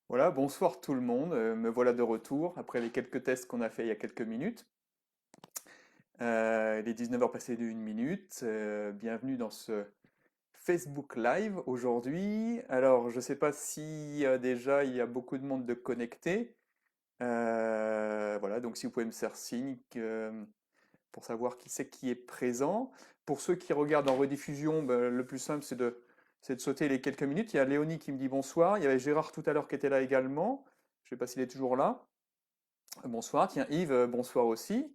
Voilà, bonsoir tout le monde. Me voilà de retour après les quelques tests qu'on a fait il y a quelques minutes. Il est 19 heures passées d'une minute. Bienvenue dans ce Facebook Live aujourd'hui. Alors, je ne sais pas si déjà il y a beaucoup de monde de connecté. Voilà, donc si vous pouvez me faire signe pour savoir qui c'est qui est présent. Pour ceux qui regardent en rediffusion, ben, le plus simple c'est de sauter les quelques minutes. Il y a Léonie qui me dit bonsoir. Il y avait Gérard tout à l'heure qui était là également. Je ne sais pas s'il est toujours là. Bonsoir, tiens Yves, bonsoir aussi.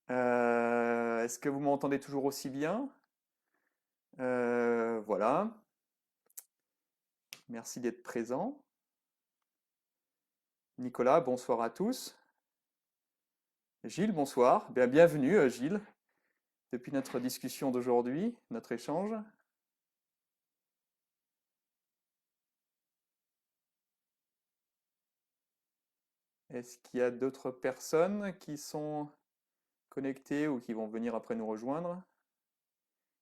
Est-ce que vous m'entendez toujours aussi bien? Voilà, merci d'être présent. Nicolas, bonsoir à tous. Gilles, bonsoir. Bienvenue Gilles, depuis notre discussion d'aujourd'hui, notre échange. Est-ce qu'il y a d'autres personnes qui sont connectées ou qui vont venir après nous rejoindre?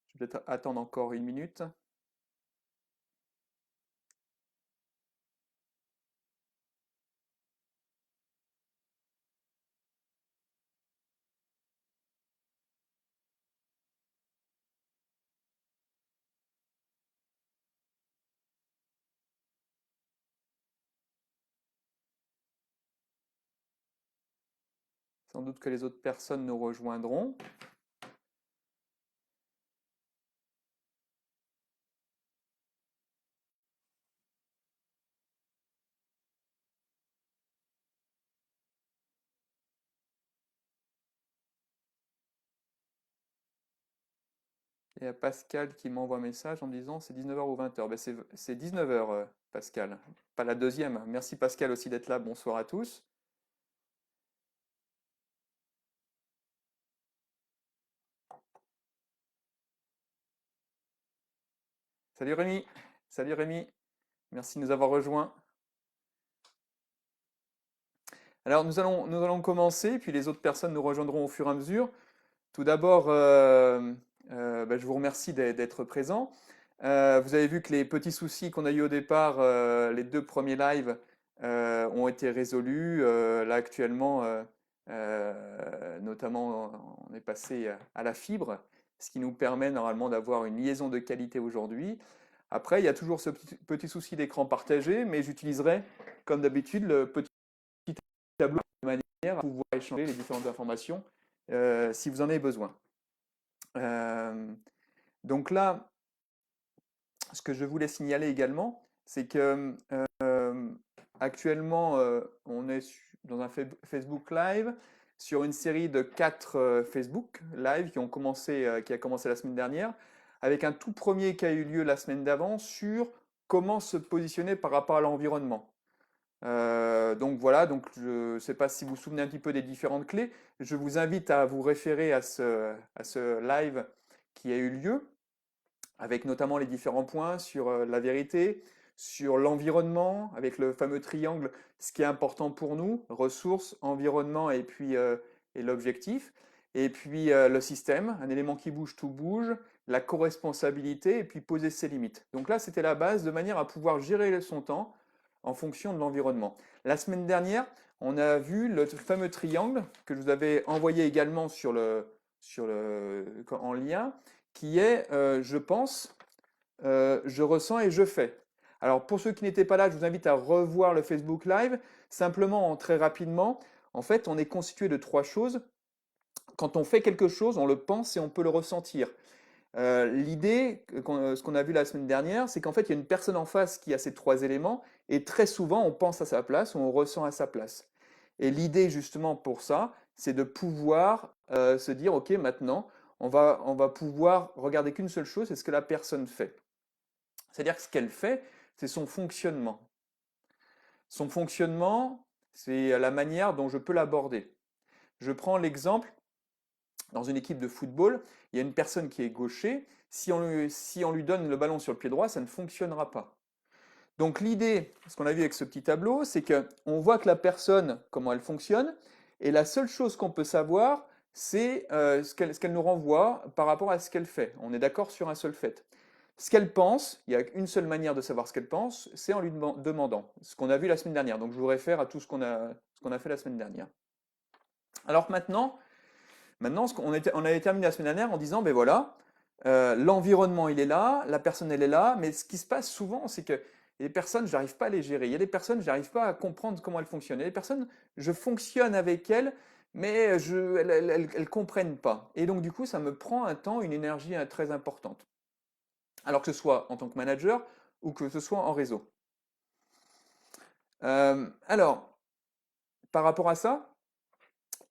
Je vais peut-être attendre encore une minute. Sans doute que les autres personnes nous rejoindront. Il y a Pascal qui m'envoie un message en disant c'est 19 heures ou 20 heures. Ben, c'est 19 heures, Pascal, pas la deuxième. Merci Pascal aussi d'être là. Bonsoir à tous. Salut Rémi. Salut Rémi. Merci de nous avoir rejoints. Alors nous allons commencer, puis les autres personnes nous rejoindront au fur et à mesure. Tout d'abord, ben, je vous remercie d'être présent. Vous avez vu que les petits soucis qu'on a eu au départ, les deux premiers lives, ont été résolus. Là actuellement, notamment, on est passé à la fibre, ce qui nous permet normalement d'avoir une liaison de qualité aujourd'hui. Après, il y a toujours ce petit souci d'écran partagé, mais j'utiliserai, comme d'habitude, le petit tableau de manière à pouvoir échanger les différentes informations si vous en avez besoin. Euh, donc là, ce que je voulais signaler également, c'est que actuellement, on est dans un Facebook Live sur une série de 4 Facebook Live qui a commencé la semaine dernière, avec un tout premier qui a eu lieu la semaine d'avant sur comment se positionner par rapport à l'environnement. Donc voilà, donc je ne sais pas si vous vous souvenez un petit peu des différentes clés. Je vous invite à vous référer à ce live qui a eu lieu, avec notamment les différents points sur la vérité, sur l'environnement, avec le fameux triangle, ce qui est important pour nous, ressources, environnement et l'objectif. Et puis le système, un élément qui bouge, tout bouge, la co-responsabilité, et puis poser ses limites. Donc là, c'était la base de manière à pouvoir gérer son temps en fonction de l'environnement. La semaine dernière, on a vu le fameux triangle que je vous avais envoyé également en lien, qui est je pense, je ressens et je fais. Alors pour ceux qui n'étaient pas là, je vous invite à revoir le Facebook Live. Simplement, très rapidement, en fait, on est constitué de trois choses. Quand on fait quelque chose, on le pense et on peut le ressentir. L'idée, ce qu'on a vu la semaine dernière, c'est qu'en fait, il y a une personne en face qui a ces trois éléments, et très souvent, on pense à sa place ou on ressent à sa place. Et l'idée, justement, pour ça, c'est de pouvoir se dire, OK, maintenant, on va pouvoir regarder qu'une seule chose, c'est ce que la personne fait. C'est-à-dire que ce qu'elle fait, c'est son fonctionnement. Son fonctionnement, c'est la manière dont je peux l'aborder. Je prends l'exemple, dans une équipe de football, il y a une personne qui est gaucher, si on lui donne le ballon sur le pied droit, ça ne fonctionnera pas. Donc l'idée, ce qu'on a vu avec ce petit tableau, c'est qu'on voit que la personne, comment elle fonctionne, et la seule chose qu'on peut savoir, c'est ce qu'elle nous renvoie par rapport à ce qu'elle fait. On est d'accord sur un seul fait. Ce qu'elle pense, il y a une seule manière de savoir ce qu'elle pense, c'est en lui demandant. Ce qu'on a vu la semaine dernière. Donc je vous réfère à tout ce qu'on a fait la semaine dernière. Alors maintenant on avait terminé la semaine dernière en disant, ben voilà, l'environnement il est là, la personne elle est là, mais ce qui se passe souvent, c'est que les personnes, je n'arrive pas à les gérer. Il y a des personnes, je n'arrive pas à comprendre comment elles fonctionnent. Il y a des personnes, je fonctionne avec elles, mais elles comprennent pas. Et donc du coup, ça me prend un temps, une énergie très importante. Alors que ce soit en tant que manager ou que ce soit en réseau. Alors, par rapport à ça,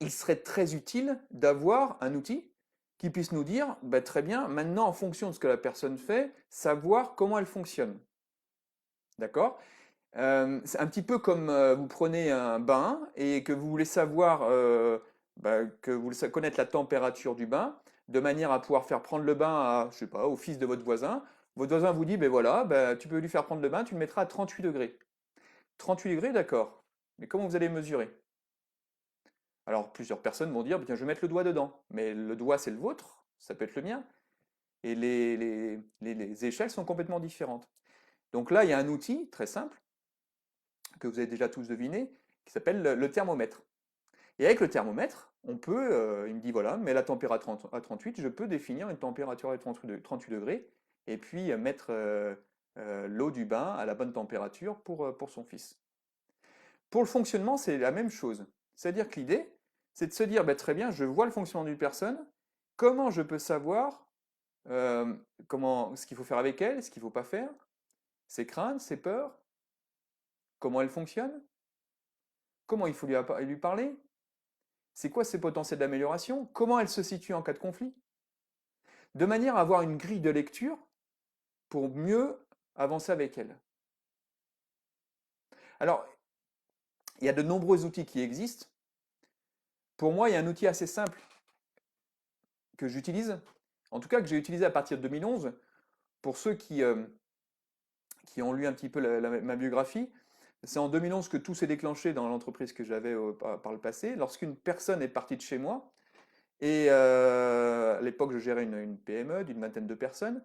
il serait très utile d'avoir un outil qui puisse nous dire, bah, très bien, maintenant en fonction de ce que la personne fait, savoir comment elle fonctionne. D'accord? C'est un petit peu comme vous prenez un bain et que vous voulez savoir, bah, que vous voulez connaître la température du bain, de manière à pouvoir faire prendre le bain à, je sais pas, au fils de votre voisin. Votre voisin vous dit, ben voilà, ben, tu peux lui faire prendre le bain, tu le mettras à 38 degrés. 38 degrés, d'accord. Mais comment vous allez mesurer? Alors, plusieurs personnes vont dire, bien, je vais mettre le doigt dedans. Mais le doigt, c'est le vôtre, ça peut être le mien. Et les échelles sont complètement différentes. Donc là, il y a un outil très simple, que vous avez déjà tous deviné, qui s'appelle le thermomètre. Et avec le thermomètre, on peut, il me dit, voilà, mets la température à 38, je peux définir une température à 38 degrés, et puis mettre l'eau du bain à la bonne température pour son fils. Pour le fonctionnement, c'est la même chose. C'est-à-dire que l'idée, c'est de se dire, bah, très bien, je vois le fonctionnement d'une personne, comment je peux savoir ce qu'il faut faire avec elle, ce qu'il ne faut pas faire, ses craintes, ses peurs, comment elle fonctionne, comment il faut lui parler, c'est quoi ses potentiels d'amélioration, comment elle se situe en cas de conflit, de manière à avoir une grille de lecture pour mieux avancer avec elle. Alors, il y a de nombreux outils qui existent. Pour moi, il y a un outil assez simple que j'utilise, en tout cas que j'ai utilisé à partir de 2011, pour ceux qui ont lu un petit peu ma biographie. C'est en 2011 que tout s'est déclenché dans l'entreprise que j'avais par le passé, lorsqu'une personne est partie de chez moi, et à l'époque je gérais une PME d'une vingtaine de personnes,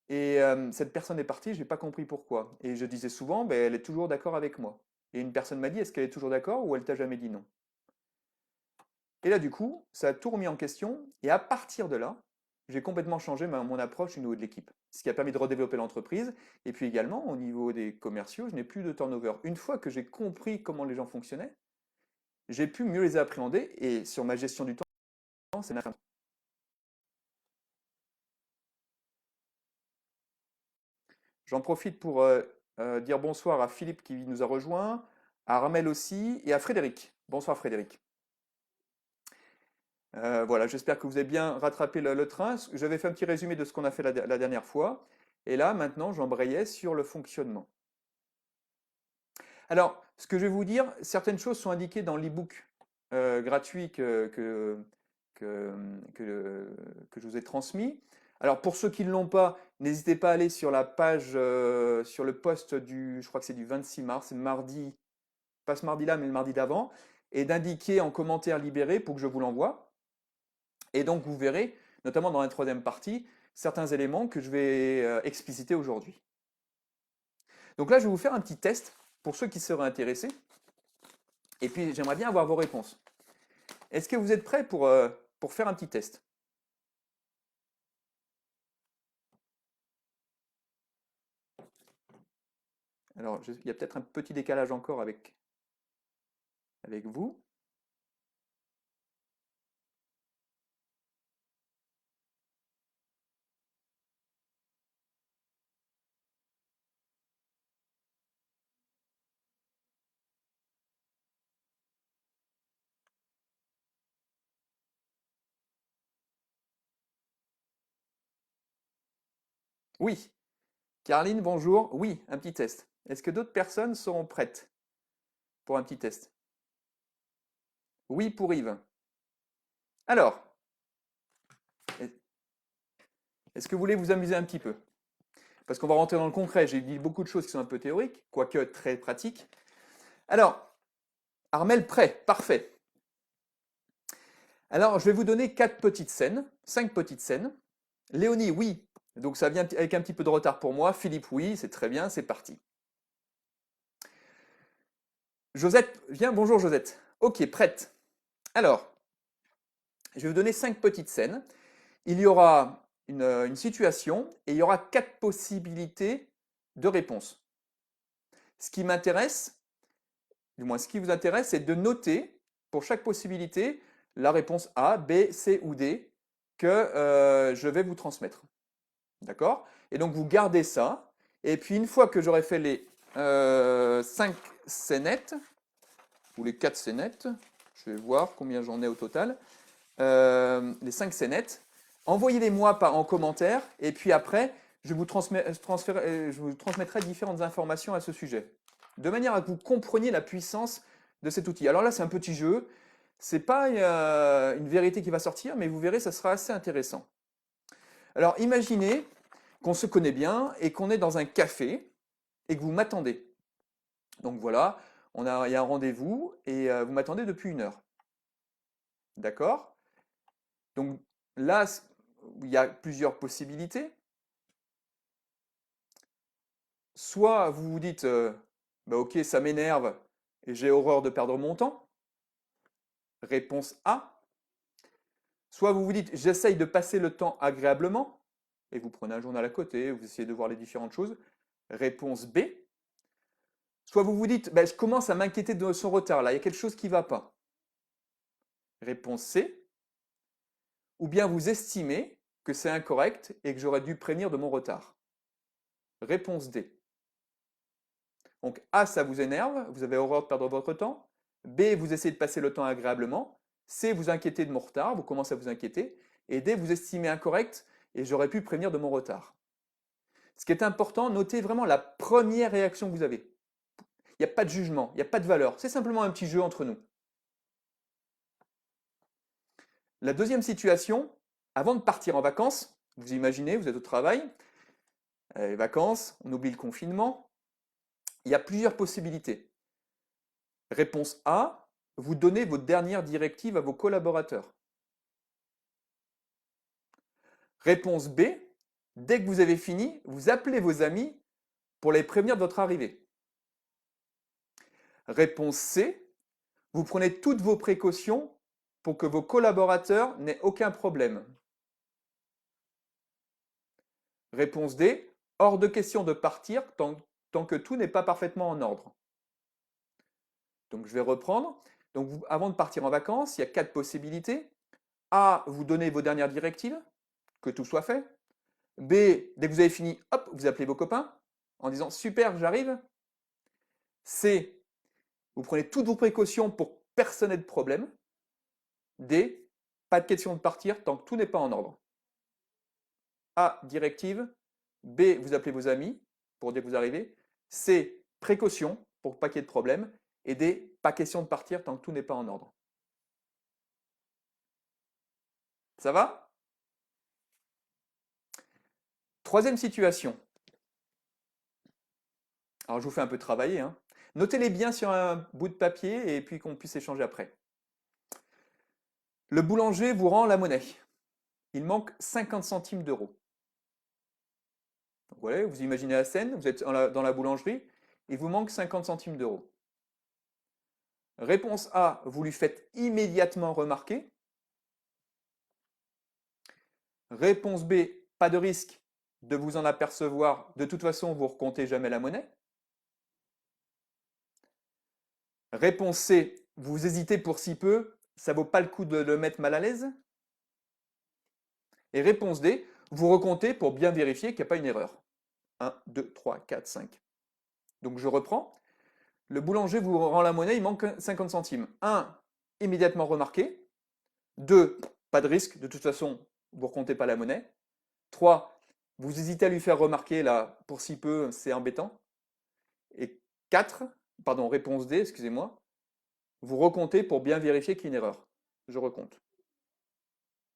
et cette personne est partie, je n'ai pas compris pourquoi. Et je disais souvent, ben, elle est toujours d'accord avec moi. Et une personne m'a dit, est-ce qu'elle est toujours d'accord ou elle t'a jamais dit non? Et là, du coup, ça a tout remis en question. Et à partir de là, j'ai complètement changé mon approche au niveau de l'équipe. Ce qui a permis de redévelopper l'entreprise. Et puis également, au niveau des commerciaux, je n'ai plus de turnover. Une fois que j'ai compris comment les gens fonctionnaient, j'ai pu mieux les appréhender. Et sur ma gestion du temps, c'est la fin. J'en profite pour dire bonsoir à Philippe qui nous a rejoint, à Armel aussi, et à Frédéric. Bonsoir Frédéric. Voilà, j'espère que vous avez bien rattrapé le train. J'avais fait un petit résumé de ce qu'on a fait la dernière fois. Et là, maintenant, j'embrayais sur le fonctionnement. Alors, ce que je vais vous dire, certaines choses sont indiquées dans l'e-book gratuit que je vous ai transmis. Alors, pour ceux qui ne l'ont pas, n'hésitez pas à aller sur la page, sur le post je crois que c'est du 26 mars, mardi, pas ce mardi-là, mais le mardi d'avant, et d'indiquer en commentaire libéré pour que je vous l'envoie. Et donc, vous verrez, notamment dans la troisième partie, certains éléments que je vais expliciter aujourd'hui. Donc là, je vais vous faire un petit test pour ceux qui seraient intéressés. Et puis, j'aimerais bien avoir vos réponses. Est-ce que vous êtes prêts pour faire un petit test? Alors, il y a peut-être un petit décalage encore avec vous. Oui. Carline, bonjour. Oui, un petit test. Est-ce que d'autres personnes seront prêtes pour un petit test? Oui pour Yves. Alors, est-ce que vous voulez vous amuser un petit peu? Parce qu'on va rentrer dans le concret. J'ai dit beaucoup de choses qui sont un peu théoriques, quoique très pratiques. Alors, Armel, prêt, parfait. Alors, je vais vous donner 4 petites scènes, 5 petites scènes. Léonie, oui, Donc ça vient avec un petit peu de retard pour moi. Philippe, oui, c'est très bien, c'est parti. Josette, viens, bonjour Josette. Ok, prête. Alors, je vais vous donner 5 petites scènes. Il y aura une situation et il y aura 4 possibilités de réponse. Ce qui m'intéresse, du moins ce qui vous intéresse, c'est de noter pour chaque possibilité la réponse A, B, C ou D que je vais vous transmettre. D'accord? Et donc vous gardez ça. Et puis une fois que j'aurai fait les 5 scénettes, ou les 4 scénettes, je vais voir combien j'en ai au total, les 5 scénettes, envoyez-les-moi en commentaire. Et puis après, je vous transmettrai différentes informations à ce sujet. De manière à que vous compreniez la puissance de cet outil. Alors là, c'est un petit jeu. C'est pas une vérité qui va sortir, mais vous verrez, ça sera assez intéressant. Alors imaginez qu'on se connaît bien et qu'on est dans un café et que vous m'attendez. Donc voilà, il y a un rendez-vous et vous m'attendez depuis 1 heure. D'accord? Donc là, il y a plusieurs possibilités. Soit vous vous dites, bah ok, ça m'énerve et j'ai horreur de perdre mon temps. Réponse A. Soit vous vous dites, j'essaye de passer le temps agréablement et vous prenez un journal à côté, vous essayez de voir les différentes choses. Réponse B. Soit vous vous dites, bah, je commence à m'inquiéter de son retard, là, il y a quelque chose qui ne va pas. Réponse C. Ou bien vous estimez que c'est incorrect et que j'aurais dû prévenir de mon retard. Réponse D. Donc A, ça vous énerve, vous avez horreur de perdre votre temps. B, vous essayez de passer le temps agréablement. C, vous inquiétez de mon retard, vous commencez à vous inquiéter. Et D, vous estimez incorrect et j'aurais pu prévenir de mon retard. Ce qui est important, notez vraiment la première réaction que vous avez. Il n'y a pas de jugement, il n'y a pas de valeur. C'est simplement un petit jeu entre nous. La deuxième situation, avant de partir en vacances, vous imaginez, vous êtes au travail, les vacances, on oublie le confinement, il y a plusieurs possibilités. Réponse A, vous donnez vos dernières directives à vos collaborateurs. Réponse B, dès que vous avez fini, vous appelez vos amis pour les prévenir de votre arrivée. Réponse C, vous prenez toutes vos précautions pour que vos collaborateurs n'aient aucun problème. Réponse D, hors de question de partir tant que tout n'est pas parfaitement en ordre. Donc je vais reprendre. Donc avant de partir en vacances, il y a 4 possibilités. A, vous donnez vos dernières directives, que tout soit fait. B, dès que vous avez fini, hop, vous appelez vos copains en disant super, j'arrive. C, vous prenez toutes vos précautions pour que personne n'ait de problème. D, pas de question de partir tant que tout n'est pas en ordre. A, directive. B, vous appelez vos amis pour dire que vous arrivez. C, précaution pour pas qu'il y ait de problème. Et D, pas question de partir tant que tout n'est pas en ordre. Ça va? Troisième situation. Alors je vous fais un peu travailler, hein. Notez-les bien sur un bout de papier et puis qu'on puisse échanger après. Le boulanger vous rend la monnaie. Il manque 50 centimes d'euros. Donc voilà, vous imaginez la scène, vous êtes dans la boulangerie, il vous manque 50 centimes d'euros. Réponse A, vous lui faites immédiatement remarquer. Réponse B, pas de risque de vous en apercevoir, de toute façon vous ne recomptez jamais la monnaie. Réponse C, vous hésitez pour si peu, ça vaut pas le coup de le mettre mal à l'aise. Et réponse D, vous recomptez pour bien vérifier qu'il n'y a pas une erreur. 1, 2, 3, 4, 5. Donc je reprends. Le boulanger vous rend la monnaie, il manque 50 centimes. 1, immédiatement remarqué. 2, pas de risque, de toute façon, vous ne recomptez pas la monnaie. 3, vous hésitez à lui faire remarquer, là, pour si peu, c'est embêtant. Et 4, pardon, réponse D, excusez-moi, vous recomptez pour bien vérifier qu'il y a une erreur. Je recompte.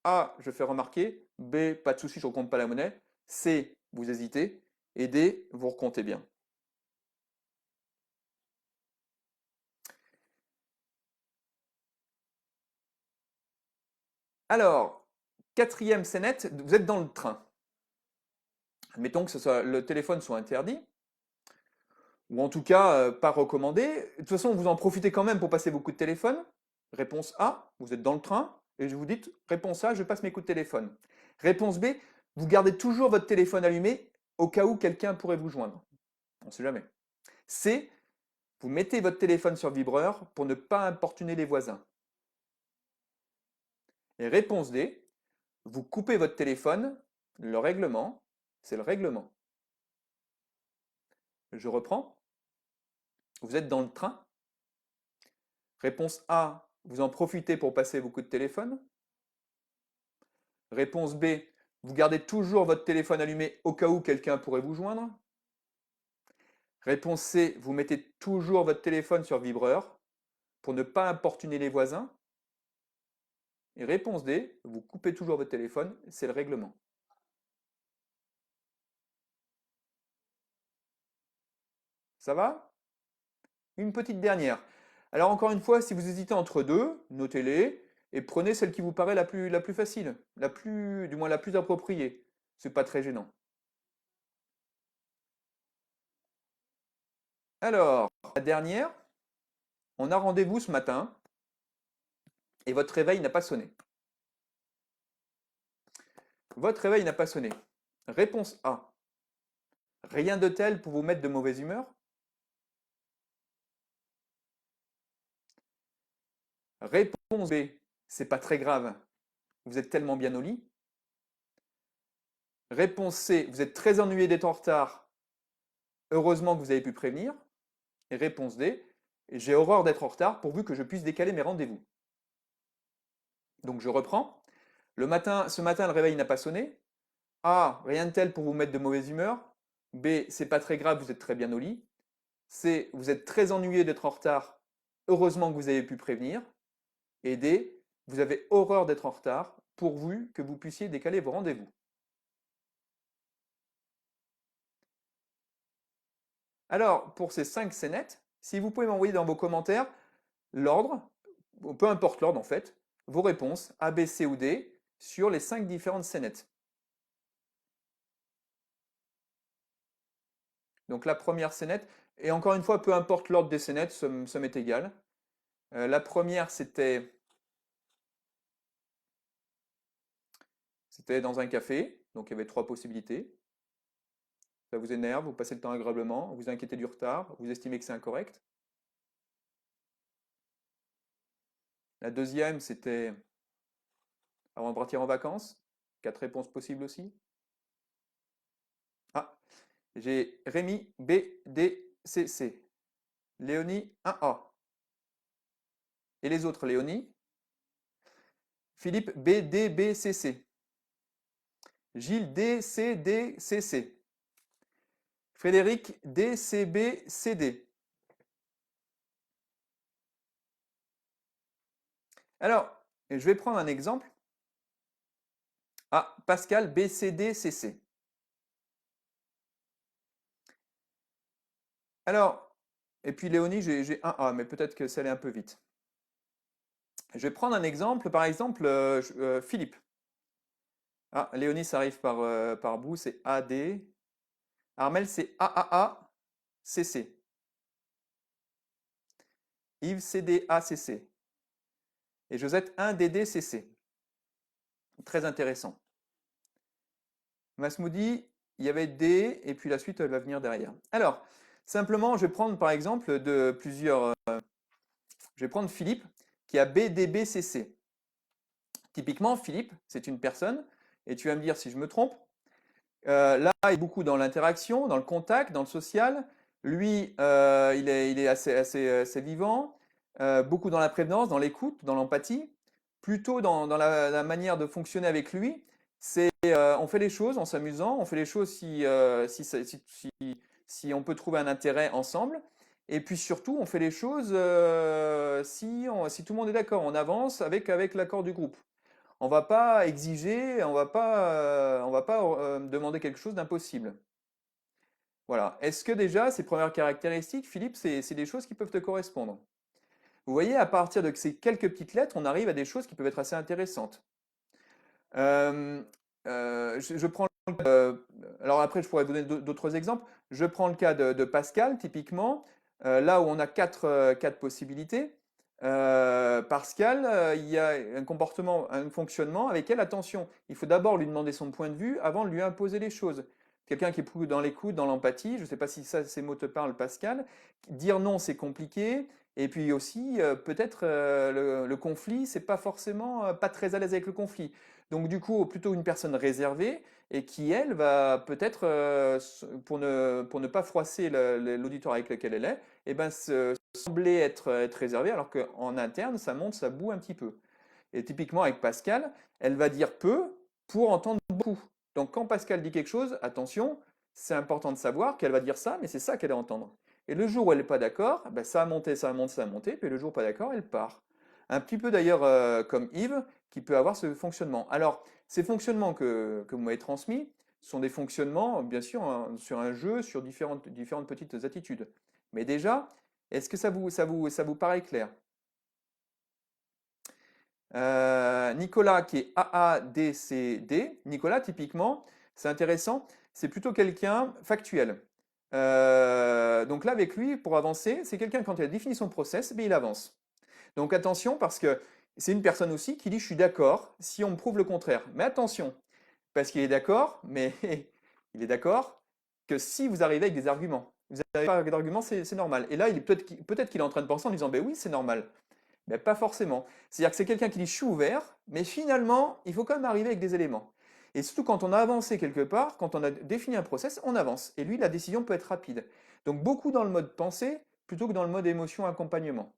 A, je fais remarquer. B, pas de souci, je ne recompte pas la monnaie. C, vous hésitez. Et D, vous recomptez bien. Alors, quatrième scénette, vous êtes dans le train. Admettons que le téléphone soit interdit, ou en tout cas pas recommandé. De toute façon, vous en profitez quand même pour passer vos coups de téléphone. Réponse A, vous êtes dans le train et vous dites, réponse A, je passe mes coups de téléphone. Réponse B, vous gardez toujours votre téléphone allumé au cas où quelqu'un pourrait vous joindre. On ne sait jamais. C, vous mettez votre téléphone sur vibreur pour ne pas importuner les voisins. Et réponse D, vous coupez votre téléphone, le règlement, c'est le règlement. Je reprends. Vous êtes dans le train. Réponse A, vous en profitez pour passer vos coups de téléphone. Réponse B, vous gardez toujours votre téléphone allumé au cas où quelqu'un pourrait vous joindre. Réponse C, vous mettez toujours votre téléphone sur vibreur pour ne pas importuner les voisins. Et réponse D, vous coupez toujours votre téléphone, c'est le règlement. Ça va? Une petite dernière. Alors encore une fois, si vous hésitez entre deux, notez-les et prenez celle qui vous paraît la plus facile, du moins la plus appropriée. C'est pas très gênant. Alors, la dernière, on a rendez-vous ce matin et votre réveil n'a pas sonné. Votre réveil n'a pas sonné. Réponse A. Rien de tel pour vous mettre de mauvaise humeur. Réponse B. C'est pas très grave. Vous êtes tellement bien au lit. Réponse C. Vous êtes très ennuyé d'être en retard. Heureusement que vous avez pu prévenir. Et réponse D. J'ai horreur d'être en retard pourvu que je puisse décaler mes rendez-vous. Donc je reprends. Ce matin, le réveil n'a pas sonné. A. Rien de tel pour vous mettre de mauvaise humeur. B. C'est pas très grave, vous êtes très bien au lit. C. Vous êtes très ennuyé d'être en retard. Heureusement que vous avez pu prévenir. Et D. Vous avez horreur d'être en retard pourvu que vous puissiez décaler vos rendez-vous. Alors, pour ces 5 scénettes, si vous pouvez m'envoyer dans vos commentaires l'ordre, peu importe l'ordre en fait, vos réponses A, B, C ou D sur les 5 différentes scénettes. Donc la première scénette, et encore une fois, peu importe l'ordre des scénettes, ça m'est égal. La première, c'était dans un café, donc il y avait 3 possibilités. Ça vous énerve, vous passez le temps agréablement, vous inquiétez du retard, vous estimez que c'est incorrect. La deuxième, c'était avant de partir en vacances. 4 réponses possibles aussi. Ah, j'ai Rémi B, D, C, C. Léonie 1A. Et les autres, Léonie. Philippe B, D, B, C, C. Gilles D, C, D, C, C. Frédéric D, C, B, C, D. Alors, je vais prendre un exemple. Ah, Pascal B, C, D, C, C. Alors, et puis Léonie, j'ai 1A, mais peut-être que ça allait un peu vite. Je vais prendre un exemple, par exemple, Philippe. Ah, Léonie, ça arrive par bout, c'est AD. Armel, c'est AAA, CC. Yves, CD, ACC. Et Josette, 1DD, CC. Très intéressant. Masmoudi, il y avait D, et puis la suite, elle va venir derrière. Alors, simplement, je vais prendre par exemple je vais prendre Philippe, qui a BDBCC. Typiquement, Philippe, c'est une personne, et tu vas me dire si je me trompe. Là, il est beaucoup dans l'interaction, dans le contact, dans le social. Lui, il est assez vivant, beaucoup dans la prévenance, dans l'écoute, dans l'empathie. Plutôt dans la manière de fonctionner avec lui, c'est on fait les choses en s'amusant, on fait les choses si on peut trouver un intérêt ensemble. Et puis surtout, on fait les choses si tout le monde est d'accord. On avance avec l'accord du groupe. On va pas exiger, on va pas demander quelque chose d'impossible. Voilà. Est-ce que déjà, ces premières caractéristiques, Philippe, c'est des choses qui peuvent te correspondre? Vous voyez, à partir de ces quelques petites lettres, on arrive à des choses qui peuvent être assez intéressantes. Euh, je prends alors après, je pourrais donner d'autres exemples. Je prends le cas de Pascal, typiquement, là où on a quatre possibilités. Pascal, il y a un comportement, un fonctionnement avec elle, attention, il faut d'abord lui demander son point de vue avant de lui imposer les choses. Quelqu'un qui est plus dans l'écoute, dans l'empathie, je ne sais pas si ces mots te parlent, Pascal. Dire non, c'est compliqué. Et puis aussi, peut-être le conflit, c'est pas forcément pas très à l'aise avec le conflit. Donc du coup, plutôt une personne réservée et qui, elle, va peut-être, pour ne pas froisser l'auditoire avec lequel elle est, eh ben, sembler être réservée, alors qu'en interne, ça monte, ça boue un petit peu. Et typiquement avec Pascal, elle va dire peu pour entendre beaucoup. Donc quand Pascal dit quelque chose, attention, c'est important de savoir qu'elle va dire ça, mais c'est ça qu'elle va entendre. Et le jour où elle n'est pas d'accord, ben ça a monté, ça a monté, ça a monté, puis le jour où pas d'accord, elle part. Un petit peu d'ailleurs comme Yves, qui peut avoir ce fonctionnement. Alors, ces fonctionnements que vous m'avez transmis sont des fonctionnements, bien sûr, hein, sur un jeu, sur différentes petites attitudes. Mais déjà, est-ce que ça vous paraît clair? Nicolas qui est AADCD, Nicolas typiquement, c'est intéressant, c'est plutôt quelqu'un factuel. Donc là avec lui, pour avancer, c'est quelqu'un quand il a défini son process, il avance. Donc attention parce que c'est une personne aussi qui dit je suis d'accord si on me prouve le contraire. Mais attention, parce qu'il est d'accord, mais il est d'accord que si vous arrivez avec des arguments. Vous n'avez pas d'arguments, c'est normal. Et là, peut-être qu'il est en train de penser en disant ben oui, c'est normal. Mais pas forcément. C'est-à-dire que c'est quelqu'un qui dit je suis ouvert, mais finalement, il faut quand même arriver avec des éléments. Et surtout quand on a avancé quelque part, quand on a défini un process, on avance. Et lui, la décision peut être rapide. Donc beaucoup dans le mode pensée plutôt que dans le mode émotion accompagnement.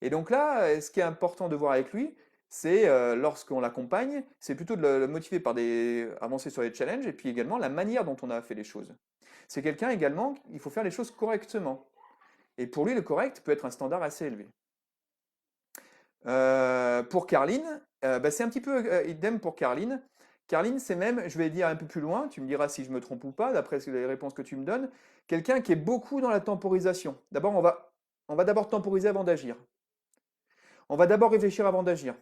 Et donc là, ce qui est important de voir avec lui, c'est lorsqu'on l'accompagne, c'est plutôt de le motiver par des avancer sur les challenges et puis également la manière dont on a fait les choses. C'est quelqu'un également, il faut faire les choses correctement. Et pour lui, le correct peut être un standard assez élevé. Pour Carline, bah, c'est un petit peu idem pour Carline. Carline, c'est même, je vais dire un peu plus loin, tu me diras si je me trompe ou pas, d'après les réponses que tu me donnes, quelqu'un qui est beaucoup dans la temporisation. D'abord, on va d'abord temporiser avant d'agir. On va d'abord réfléchir avant d'agir.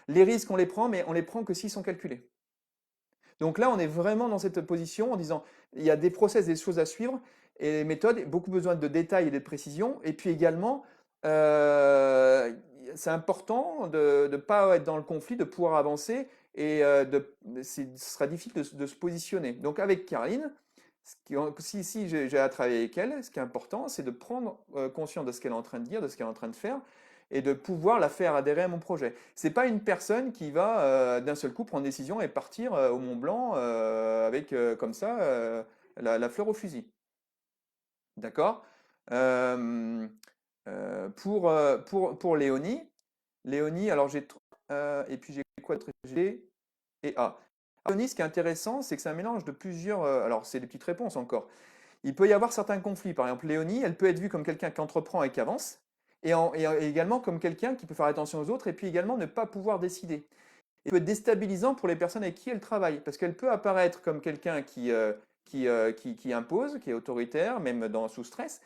Les risques, on les prend, mais on les prend que s'ils sont calculés. Donc là, on est vraiment dans cette position en disant, il y a des process, des choses à suivre, et les méthodes, beaucoup besoin de détails et de précision, et puis également, euh, c'est important de ne pas être dans le conflit, de pouvoir avancer, et ce sera difficile de se positionner. Donc avec Caroline, si j'ai à travailler avec elle, ce qui est important, c'est de prendre conscience de ce qu'elle est en train de dire, de ce qu'elle est en train de faire, et de pouvoir la faire adhérer à mon projet. C'est pas une personne qui va d'un seul coup prendre une décision et partir au Mont Blanc avec comme ça la fleur au fusil. D'accord? Euh, pour Léonie, alors et puis j'ai quoi d'autre? G et A. Léonie, ce qui est intéressant, c'est que c'est un mélange de plusieurs. Alors, c'est des petites réponses encore. Il peut y avoir certains conflits. Par exemple, Léonie, elle peut être vue comme quelqu'un qui entreprend et qui avance, et également comme quelqu'un qui peut faire attention aux autres, et puis également ne pas pouvoir décider. Et peut être déstabilisant pour les personnes avec qui elle travaille, parce qu'elle peut apparaître comme quelqu'un qui impose, qui est autoritaire, même sous stress,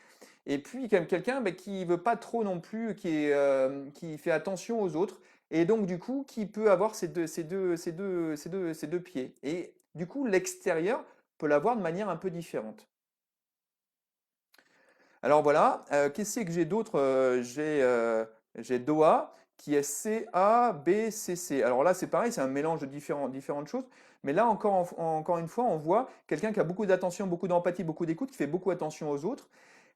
et puis comme quelqu'un qui veut pas trop non plus, qui fait attention aux autres, et donc du coup qui peut avoir ces deux pieds. Et du coup, l'extérieur peut l'avoir de manière un peu différente. Alors voilà, qu'est-ce que j'ai d'autre? J'ai Doha qui est CABCC. Alors là, c'est pareil, c'est un mélange de différentes choses. Mais là, encore une fois, on voit quelqu'un qui a beaucoup d'attention, beaucoup d'empathie, beaucoup d'écoute, qui fait beaucoup attention aux autres,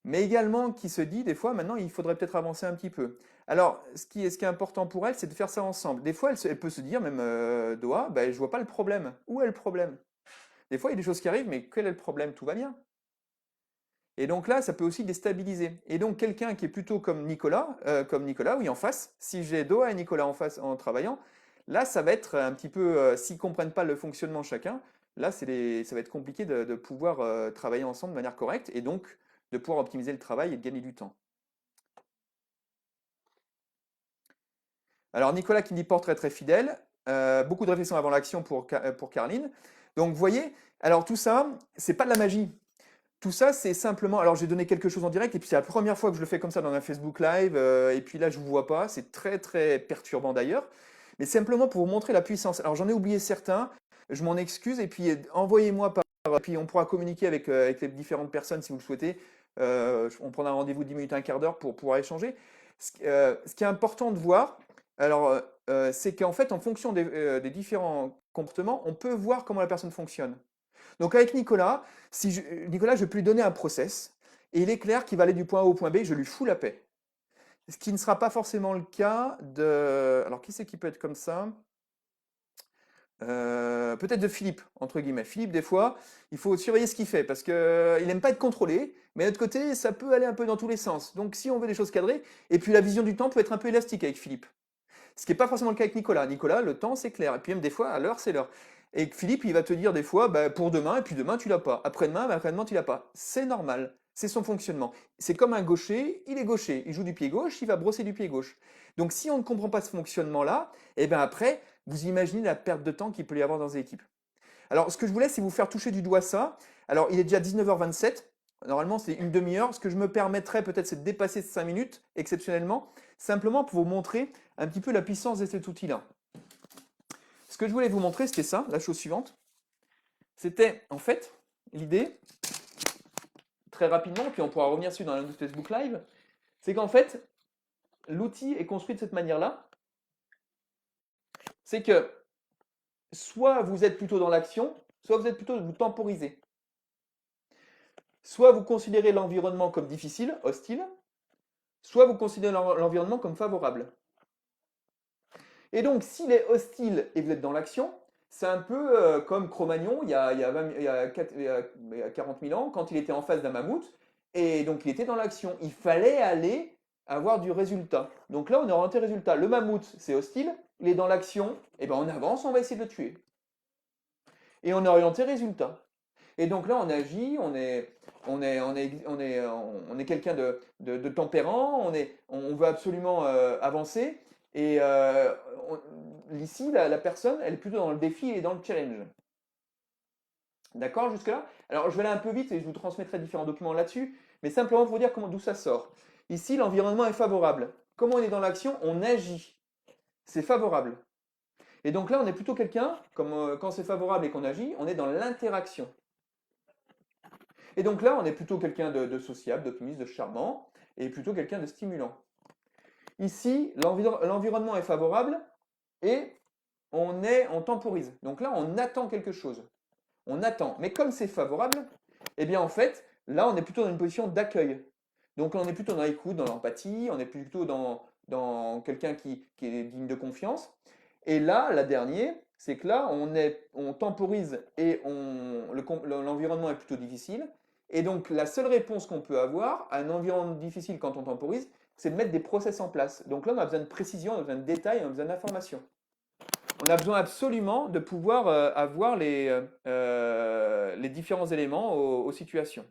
mais également qui se dit des fois, maintenant, il faudrait peut-être avancer un petit peu. Alors, ce qui est important pour elle, c'est de faire ça ensemble. Des fois, elle peut se dire, même Doha, ben, je vois pas le problème. Où est le problème? Des fois, il y a des choses qui arrivent, mais quel est le problème? Tout va bien. Et donc là, ça peut aussi déstabiliser. Et donc quelqu'un qui est plutôt comme Nicolas, oui, en face, si j'ai Doha et Nicolas en face en travaillant, là, ça va être un petit peu, s'ils ne comprennent pas le fonctionnement chacun, là, ça va être compliqué de pouvoir travailler ensemble de manière correcte et donc de pouvoir optimiser le travail et de gagner du temps. Alors Nicolas qui dit portrait très fidèle, beaucoup de réflexion avant l'action pour Carline. Donc vous voyez, alors tout ça, c'est pas de la magie. Tout ça, c'est simplement. Alors, j'ai donné quelque chose en direct, et puis c'est la première fois que je le fais comme ça dans un Facebook Live, et puis là, je ne vous vois pas. C'est très, très perturbant d'ailleurs. Mais simplement pour vous montrer la puissance. Alors, j'en ai oublié certains. Je m'en excuse et puis envoyez-moi par. Et puis on pourra communiquer avec les différentes personnes si vous le souhaitez. On prendra un rendez-vous 10 minutes, un quart d'heure pour pouvoir échanger. Ce qui est important de voir, alors, c'est qu'en fait, en fonction des différents comportements, on peut voir comment la personne fonctionne. Donc avec Nicolas, Nicolas, je peux lui donner un process et il est clair qu'il va aller du point A au point B, je lui fous la paix. Ce qui ne sera pas forcément le cas de. Alors, qui c'est qui peut être comme ça? Peut-être de Philippe, entre guillemets. Philippe, des fois, il faut surveiller ce qu'il fait parce qu'il n'aime pas être contrôlé, mais de l'autre côté, ça peut aller un peu dans tous les sens. Donc, si on veut des choses cadrées, et puis la vision du temps peut être un peu élastique avec Philippe. Ce qui n'est pas forcément le cas avec Nicolas. Nicolas, le temps, c'est clair. Et puis même des fois, à l'heure, c'est l'heure. Et Philippe, il va te dire des fois, bah, pour demain, et puis demain, tu l'as pas. Après-demain, bah, après-demain, tu l'as pas. C'est normal. C'est son fonctionnement. C'est comme un gaucher, il est gaucher. Il joue du pied gauche, il va brosser du pied gauche. Donc si on ne comprend pas ce fonctionnement-là, et ben après, vous imaginez la perte de temps qu'il peut y avoir dans les équipes. Alors, ce que je voulais, c'est vous faire toucher du doigt ça. Alors, il est déjà 19h27. Normalement, c'est une demi-heure. Ce que je me permettrais peut-être, c'est de dépasser 5 minutes, exceptionnellement, simplement pour vous montrer un petit peu la puissance de cet outil-là. Ce que je voulais vous montrer, c'était ça, la chose suivante. C'était, en fait, l'idée, très rapidement, puis on pourra revenir dessus dans la note Facebook Live, c'est qu'en fait, l'outil est construit de cette manière-là. C'est que soit vous êtes plutôt dans l'action, soit vous êtes plutôt vous temporisez. Soit vous considérez l'environnement comme difficile, hostile, soit vous considérez l'environnement comme favorable. Et donc, s'il est hostile et vous êtes dans l'action, c'est un peu comme Cro-Magnon il y a 40 000 ans, quand il était en face d'un mammouth, et donc il était dans l'action. Il fallait aller avoir du résultat. Donc là, on est orienté résultat. Le mammouth, c'est hostile, il est dans l'action, et ben on avance, on va essayer de le tuer. Et on est orienté résultat. Et donc là, on agit, on est quelqu'un de tempérant, on veut absolument avancer. Et ici, la personne, elle est plutôt dans le défi et dans le challenge. D'accord jusque-là? Alors, je vais aller un peu vite et je vous transmettrai différents documents là-dessus, mais simplement pour vous dire d'où ça sort. Ici, l'environnement est favorable. Comme on est dans l'action, on agit. C'est favorable. Et donc là, on est plutôt quelqu'un, comme quand c'est favorable et qu'on agit, on est dans l'interaction. Et donc là, on est plutôt quelqu'un de sociable, d'optimiste, de charmant, et plutôt quelqu'un de stimulant. Ici, l'environnement est favorable et on temporise. Donc là, on attend quelque chose. On attend. Mais comme c'est favorable, eh bien en fait, là, on est plutôt dans une position d'accueil. Donc on est plutôt dans l'écoute, dans l'empathie, on est plutôt dans quelqu'un qui est digne de confiance. Et là, la dernière, c'est que là, on temporise et l'environnement est plutôt difficile. Et donc, la seule réponse qu'on peut avoir à un environnement difficile quand on temporise, c'est de mettre des process en place. Donc là, on a besoin de précision, on a besoin de détails, on a besoin d'informations. On a besoin absolument de pouvoir avoir les différents éléments aux situations.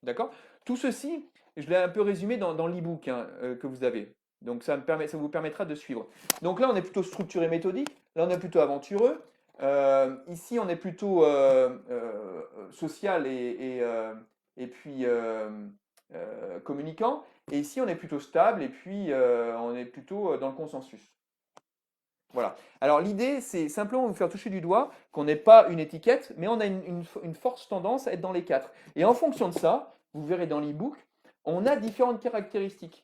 D'accord? Tout ceci, je l'ai un peu résumé dans l'e-book que vous avez. Donc ça vous permettra de suivre. Donc là, on est plutôt structuré méthodique. Là, on est plutôt aventureux. Ici, on est plutôt social et puis communicant. Et ici, on est plutôt stable et puis on est plutôt dans le consensus. Voilà. Alors l'idée, c'est simplement vous faire toucher du doigt qu'on n'est pas une étiquette, mais on a une forte tendance à être dans les quatre. Et en fonction de ça, vous verrez dans l'e-book, on a différentes caractéristiques.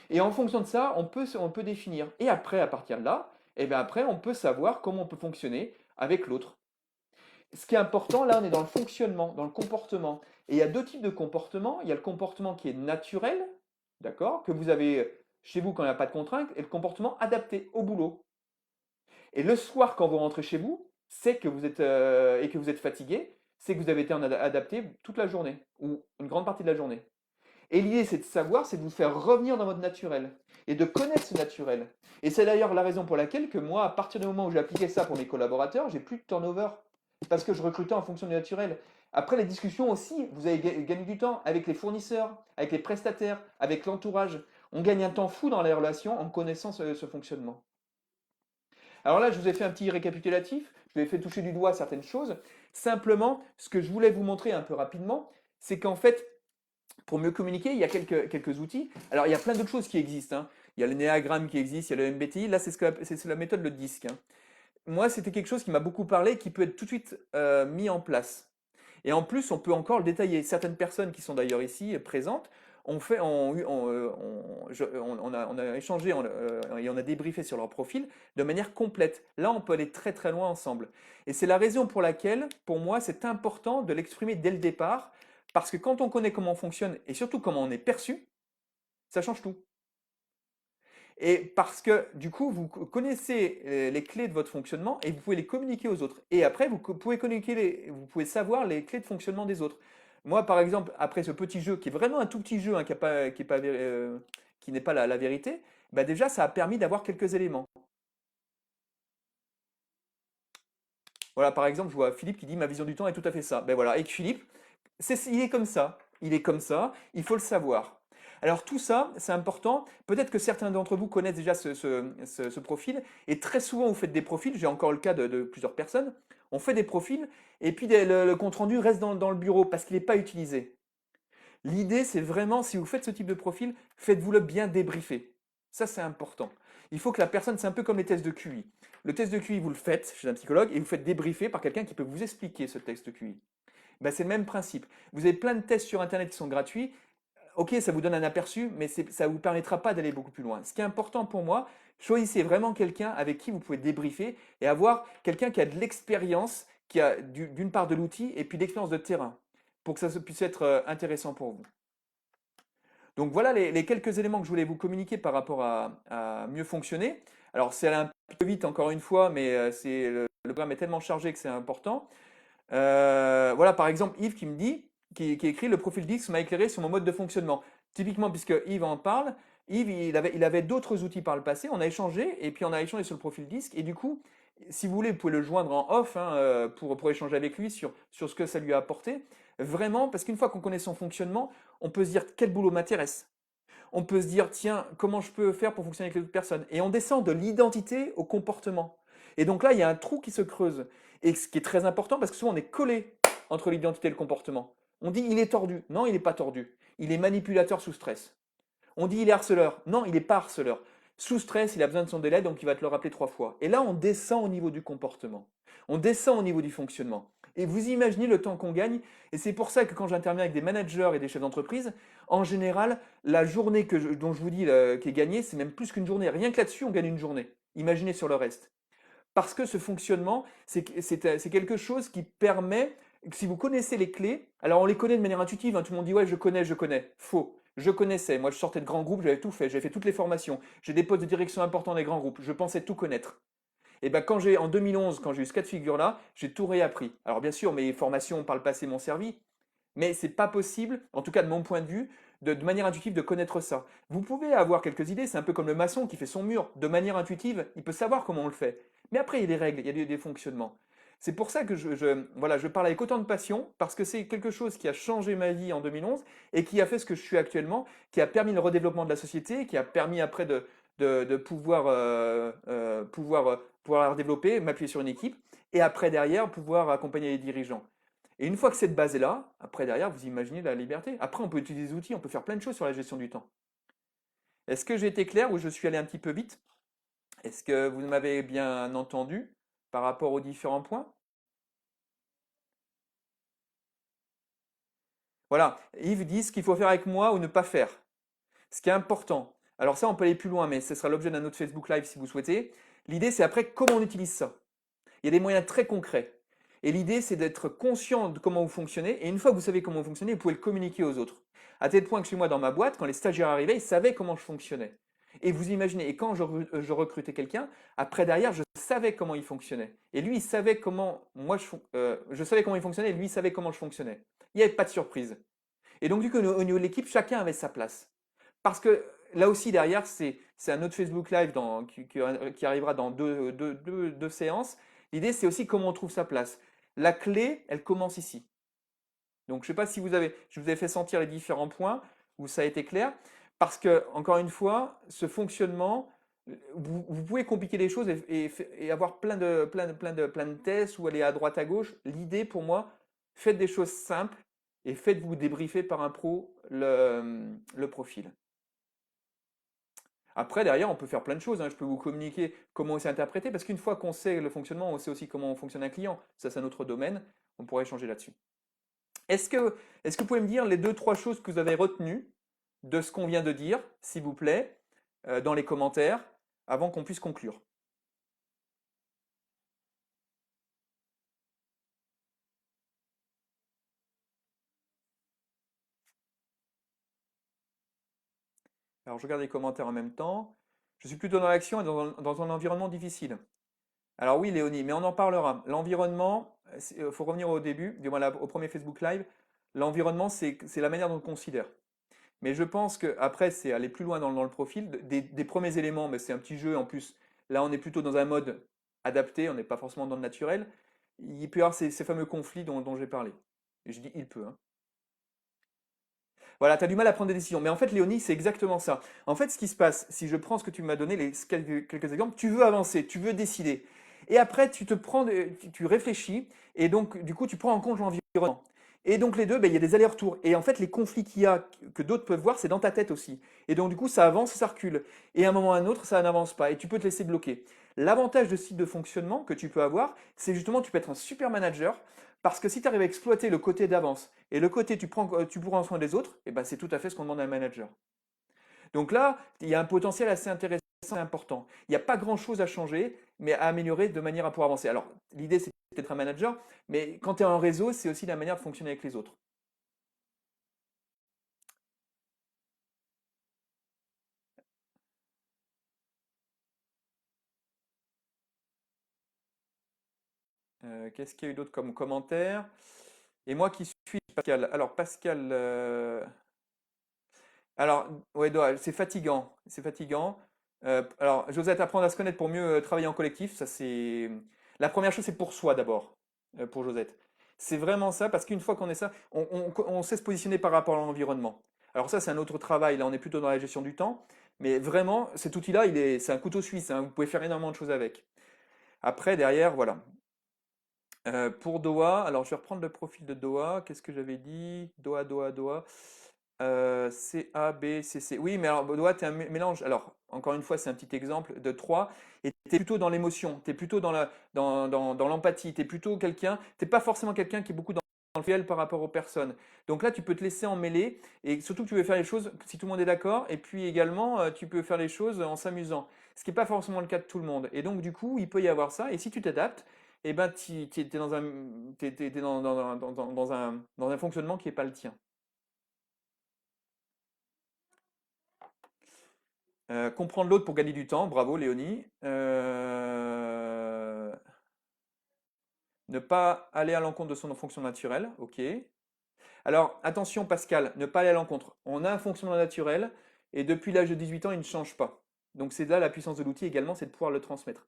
Et en fonction de ça, on peut définir. Et après, à partir de là, et bien après, on peut savoir comment on peut fonctionner avec l'autre. Ce qui est important, là, on est dans le fonctionnement, dans le comportement. Et il y a deux types de comportements. Il y a le comportement qui est naturel, d'accord, que vous avez chez vous quand il n'y a pas de contrainte, et le comportement adapté au boulot. Et le soir, quand vous rentrez chez vous, c'est que vous êtes et que vous êtes fatigué, c'est que vous avez été adapté toute la journée ou une grande partie de la journée. Et l'idée, c'est de savoir, c'est de vous faire revenir dans votre naturel et de connaître ce naturel. Et c'est d'ailleurs la raison pour laquelle que moi, à partir du moment où j'ai appliqué ça pour mes collaborateurs, j'ai plus de turnover parce que je recrutais en fonction du naturel. Après les discussions aussi, vous avez gagné du temps avec les fournisseurs, avec les prestataires, avec l'entourage. On gagne un temps fou dans les relations en connaissant ce fonctionnement. Alors là, je vous ai fait un petit récapitulatif, je vous ai fait toucher du doigt certaines choses. Simplement, ce que je voulais vous montrer un peu rapidement, c'est qu'en fait, pour mieux communiquer, il y a quelques outils. Alors, il y a plein d'autres choses qui existent, hein. Il y a le néagramme qui existe, il y a le MBTI. Là, c'est la méthode le disque, hein. moi, c'était quelque chose qui m'a beaucoup parlé, qui peut être tout de suite mis en place. Et en plus, on peut encore le détailler. Certaines personnes qui sont d'ailleurs ici présentes on a échangé et on a débriefé sur leur profil de manière complète. Là, on peut aller très très loin ensemble. Et c'est la raison pour laquelle, pour moi, c'est important de l'exprimer dès le départ, parce que quand on connaît comment on fonctionne et surtout comment on est perçu, ça change tout. Et parce que du coup, vous connaissez les clés de votre fonctionnement et vous pouvez les communiquer aux autres. Et après, vous pouvez savoir les clés de fonctionnement des autres. Moi, par exemple, après ce petit jeu, qui est vraiment un tout petit jeu, hein, qui n'est pas la vérité, bah déjà, ça a permis d'avoir quelques éléments. Voilà, par exemple, je vois Philippe qui dit ma vision du temps est tout à fait ça. Ben voilà, et que Philippe, il est comme ça. Il est comme ça, il faut le savoir. Alors tout ça, c'est important. Peut-être que certains d'entre vous connaissent déjà ce profil, et très souvent vous faites des profils, j'ai encore le cas de plusieurs personnes, on fait des profils, et puis le compte-rendu reste dans le bureau parce qu'il n'est pas utilisé. L'idée, c'est vraiment, si vous faites ce type de profil, faites-vous-le bien débriefer. Ça, c'est important. Il faut que la personne, c'est un peu comme les tests de QI. Le test de QI, vous le faites chez un psychologue et vous faites débriefer par quelqu'un qui peut vous expliquer ce test de QI. Ben, c'est le même principe. Vous avez plein de tests sur Internet qui sont gratuits. Ok, ça vous donne un aperçu, mais ça ne vous permettra pas d'aller beaucoup plus loin. Ce qui est important pour moi, choisissez vraiment quelqu'un avec qui vous pouvez débriefer et avoir quelqu'un qui a de l'expérience, qui a d'une part de l'outil et puis de l'expérience de terrain, pour que ça puisse être intéressant pour vous. Donc voilà les quelques éléments que je voulais vous communiquer par rapport à mieux fonctionner. Alors c'est un peu vite encore une fois, mais le programme est tellement chargé que c'est important. Voilà par exemple Yves qui me dit, qui écrit le profil d'X m'a éclairé sur mon mode de fonctionnement. Typiquement puisque Yves en parle, Yves il avait d'autres outils par le passé, on a échangé et puis on a échangé sur le profil disque et du coup si vous voulez vous pouvez le joindre en off hein, pour échanger avec lui sur ce que ça lui a apporté. Vraiment parce qu'une fois qu'on connaît son fonctionnement, on peut se dire quel boulot m'intéresse. On peut se dire, tiens, comment je peux faire pour fonctionner avec les autres personnes? Et on descend de l'identité au comportement. Et donc là, il y a un trou qui se creuse. Et ce qui est très important, parce que souvent on est collé entre l'identité et le comportement. On dit, il est tordu. Non, il n'est pas tordu. Il est manipulateur sous stress. On dit, il est harceleur. Non, il n'est pas harceleur. Sous stress, il a besoin de son délai, donc il va te le rappeler 3 fois. Et là, on descend au niveau du comportement. On descend au niveau du fonctionnement. Et vous imaginez le temps qu'on gagne. Et c'est pour ça que quand j'interviens avec des managers et des chefs d'entreprise, en général, la journée dont je vous dis qui est gagnée, c'est même plus qu'une journée. Rien que là-dessus, on gagne une journée. Imaginez sur le reste. Parce que ce fonctionnement, c'est quelque chose qui permet, si vous connaissez les clés, alors on les connaît de manière intuitive, hein, tout le monde dit ouais je connais. Faux. Je connaissais, moi je sortais de grands groupes, j'avais tout fait, j'avais fait toutes les formations, j'ai des postes de direction importants dans les grands groupes, je pensais tout connaître. Et bien en 2011, quand j'ai eu ce cas de figure-là, j'ai tout réappris. Alors bien sûr, mes formations par le passé m'ont servi, mais c'est pas possible, en tout cas de mon point de vue, de manière intuitive de connaître ça. Vous pouvez avoir quelques idées, c'est un peu comme le maçon qui fait son mur. De manière intuitive, il peut savoir comment on le fait. Mais après, il y a des règles, il y a des fonctionnements. C'est pour ça que voilà, je parle avec autant de passion, parce que c'est quelque chose qui a changé ma vie en 2011 et qui a fait ce que je suis actuellement, qui a permis le redéveloppement de la société, qui a permis après de pouvoir la développer, m'appuyer sur une équipe, et après derrière pouvoir accompagner les dirigeants. Et une fois que cette base est là, après derrière, vous imaginez la liberté. Après, on peut utiliser des outils, on peut faire plein de choses sur la gestion du temps. Est-ce que j'ai été clair ou je suis allé un petit peu vite? Est-ce que vous m'avez bien entendu par rapport aux différents points? Voilà, Yves dit ce qu'il faut faire avec moi ou ne pas faire. Ce qui est important. Alors ça, on peut aller plus loin, mais ce sera l'objet d'un autre Facebook Live si vous souhaitez. L'idée, c'est après comment on utilise ça. Il y a des moyens très concrets. Et l'idée, c'est d'être conscient de comment vous fonctionnez. Et une fois que vous savez comment vous fonctionnez, vous pouvez le communiquer aux autres. À tel point que chez moi, dans ma boîte, quand les stagiaires arrivaient, ils savaient comment je fonctionnais. Et vous imaginez, et quand je recrutais quelqu'un, après derrière, je savais comment il fonctionnait. Et lui, il savait comment je savais comment il fonctionnait, et lui, il savait comment je fonctionnais. Il n'y avait pas de surprise. Et donc, du coup, au niveau de l'équipe, chacun avait sa place. Parce que là aussi, derrière, c'est un autre Facebook Live qui arrivera dans deux séances. L'idée, c'est aussi comment on trouve sa place. La clé, elle commence ici. Donc, je ne sais pas si je vous ai fait sentir les différents points où ça a été clair. Parce que, encore une fois, ce fonctionnement, vous pouvez compliquer les choses et avoir plein de tests ou aller à droite à gauche. L'idée, pour moi, faites des choses simples et faites-vous débriefer par un pro le profil. Après, derrière, on peut faire plein de choses, hein. Je peux vous communiquer comment c'est interprété, parce qu'une fois qu'on sait le fonctionnement, on sait aussi comment fonctionne un client. Ça, c'est un autre domaine. On pourrait échanger là-dessus. Est-ce que vous pouvez me dire les deux, trois choses que vous avez retenues de ce qu'on vient de dire, s'il vous plaît, dans les commentaires, avant qu'on puisse conclure? Alors, je regarde les commentaires en même temps. Je suis plutôt dans l'action et dans un environnement difficile. Alors oui, Léonie, mais on en parlera. L'environnement, il faut revenir au début, du moins au premier Facebook Live. L'environnement, c'est la manière dont on le considère. Mais je pense que après, c'est aller plus loin dans le profil. Des premiers éléments, mais c'est un petit jeu. En plus, là, on est plutôt dans un mode adapté, on n'est pas forcément dans le naturel. Il peut y avoir ces fameux conflits dont j'ai parlé. Et je dis il peut, hein. Voilà, tu as du mal à prendre des décisions. Mais en fait, Léonie, c'est exactement ça. En fait, ce qui se passe, si je prends ce que tu m'as donné, quelques exemples, tu veux avancer, tu veux décider. Et après, tu réfléchis, et donc, du coup, tu prends en compte l'environnement. Et donc, les deux, ben, il y a des allers-retours. Et en fait, les conflits qu'il y a, que d'autres peuvent voir, c'est dans ta tête aussi. Et donc, du coup, ça avance, ça recule. Et à un moment ou à un autre, ça n'avance pas. Et tu peux te laisser bloquer. L'avantage de ce type de fonctionnement que tu peux avoir, c'est justement, tu peux être un super manager, parce que si tu arrives à exploiter le côté d'avance et le côté tu prends soin des autres, et ben c'est tout à fait ce qu'on demande à un manager. Donc là, il y a un potentiel assez intéressant et important. Il n'y a pas grand-chose à changer, mais à améliorer de manière à pouvoir avancer. Alors, l'idée, c'est d'être un manager, mais quand tu es en réseau, c'est aussi la manière de fonctionner avec les autres. Qu'est-ce qu'il y a eu d'autre comme commentaire? Et moi qui suis Pascal. Alors, Pascal, alors, ouais, c'est fatigant. C'est fatigant. Alors, Josette, apprendre à se connaître pour mieux travailler en collectif, ça c'est. La première chose, c'est pour soi d'abord, pour Josette. C'est vraiment ça, parce qu'une fois qu'on est ça, on sait se positionner par rapport à l'environnement. Alors ça, c'est un autre travail. Là, on est plutôt dans la gestion du temps. Mais vraiment, cet outil-là, c'est un couteau suisse, hein. Vous pouvez faire énormément de choses avec. Après, derrière, voilà. Pour Doha, alors je vais reprendre le profil de Doha. Qu'est-ce que j'avais dit? Doha, Doha, Doha. C, A, B, C, C. Oui, mais alors Doha, tu es un mélange. Alors, encore une fois, c'est un petit exemple de 3. Et tu es plutôt dans l'émotion, tu es plutôt dans l'empathie, tu es plutôt quelqu'un, tu n'es pas forcément quelqu'un qui est beaucoup dans le réel par rapport aux personnes. Donc là, tu peux te laisser emmêler. Et surtout que tu veux faire les choses si tout le monde est d'accord. Et puis également, tu peux faire les choses en s'amusant. Ce qui n'est pas forcément le cas de tout le monde. Et donc, du coup, il peut y avoir ça. Et si tu t'adaptes, eh ben, tu es dans un fonctionnement qui n'est pas le tien. Comprendre l'autre pour gagner du temps, bravo Léonie. Ne pas aller à l'encontre de son fonction naturelle, ok. Alors attention Pascal, ne pas aller à l'encontre. On a un fonctionnement naturel et depuis l'âge de 18 ans, il ne change pas. Donc c'est là la puissance de l'outil également, c'est de pouvoir le transmettre.